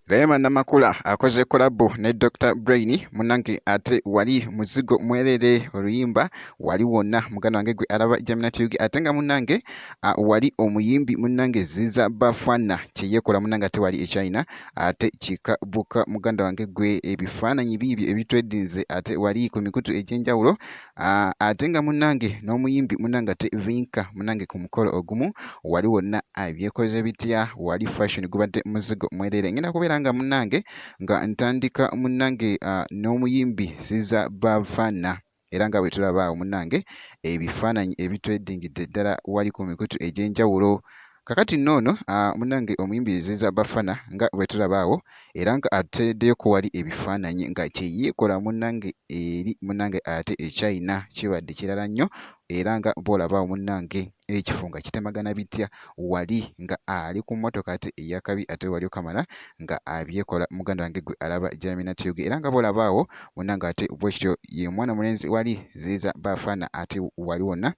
Rehema Namakula akoze kolabo ne Dr. Brain munnange ate wali muzigo mwerere oluyimba wali wonna muganda wange gwe alaba Jamina TV ate nga munnange wali omuyimbi munnange Ziza Bafana kyeyekola munnange ate wali e China ate kika buka muganda wange gwe ebifaananyi bibyo ebitwedinze ate wali ku mikutu egy'enjawulo ate nga munnange n'omuyimbi munnange ate Vinka munnange ku mukolo ogumu wali wonna ebyekoze bitya wali fashion gubadde muzigo mwerere ngenda kubeera nga munnange nga ntandika munnange n'omuyimbi Ziza Bafana era nga bwe tulaba awo munnange ebifaananyi ebitwedingidde ddala wali ku mikutu egy'enjawulo kakati noono munnange omuyimbi Ziza Bafana nga bwe tulaba awo era nga ateddeyo ku wali ebifaananyi nga kyeyeekola munnange eri munnange ate e China kibadde kirala nnyo era nga bw'olaba awo munnange ekifo nga kitemagana bitya wali nga ali ku mmotoka ate eyakabi ate wali okamala nga abyekola muganda wange gwe alaba Jamina TV era nga bw'olaba awo munnange ate bwe kityo ye mwana mulenzi wali Ziza Bafana ate wali wonna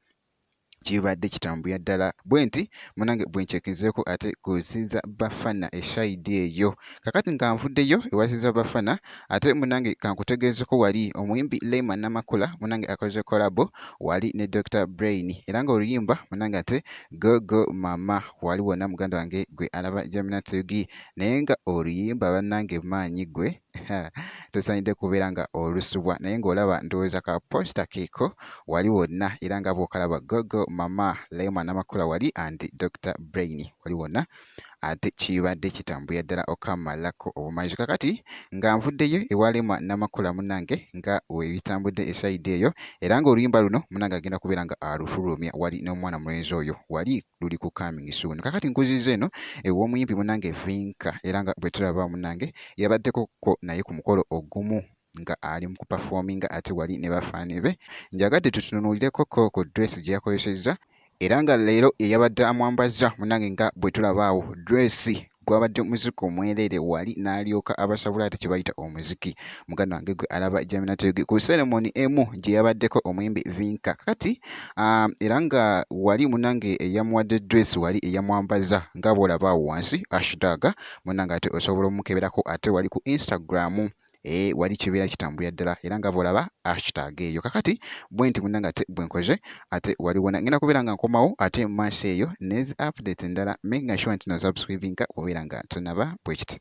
kibadde kitambulira ddala bwe nti munnange bwe nkyekezeeko ate ku Ziza Bafana eshayidi eyo kakati nga nvuddeyo ewa Ziza Bafana ate munnange kankutegeezeko wali omuyimbi Rehema Namakula munnange akoze kolabo wali ne Dr. Brain era nga oluyimba munnange ate Go Mama wali wonna muganda wange gwe alaba Jamina TV naye nga oluyimba bannange maanyi gwe tosaanidde kubeera nga olusubwa naye ng'olaba ndowooza ka posta keeko wali wonna era nga bw'okalaba Go Mama Rehema Namakula wali and Dr. Brain wali wonna ate kibadde kitambulira ddala okamalako obumanyizi kakati nga nvuddeyo ewa Rehema Namakula munnange nga webitambudde esayidi eyo era nga oluyimba luno munnange agenda kubeera nga alufulumya wali n'omwana mulenzi oyo wali luli ku coming soon kakati nkuziza eno ew'omuyimbi munnange Vinka era nga bwe tulaba munnange yabaddeko naye ku mukolo ogumu nga ali mu kuperforminga ate wali ne bafaani be njagadde tutunuulireko ku dress gye yakozesezza era nga leero eyabadde amwambazza munnange nga bwe tulaba awo dress gwabadde muziki omwerere wali n'alyoka abasabula ate kye bayita omuziki muganda wange gwe alaba Jamina TV ku ceremony emu gye yabaddeko omuyimbi Vinka kakati era nga wali munnange eyamuwadde dress wali eyamwambazza nga bw'olaba awo wansi hashtag munnange ate osobola omukeberako ate wali ku Instagram wali kibeera kitambulira ddala era nga bw'olaba hashtag eyo kakati bwe nti munnange ate bwe nkoze ate wali wona ngenda kubeera nga nkomawo ate mu maaso eyo nezi update endala making sure nti no subscribinga obeera nga tonaba bwe kiti.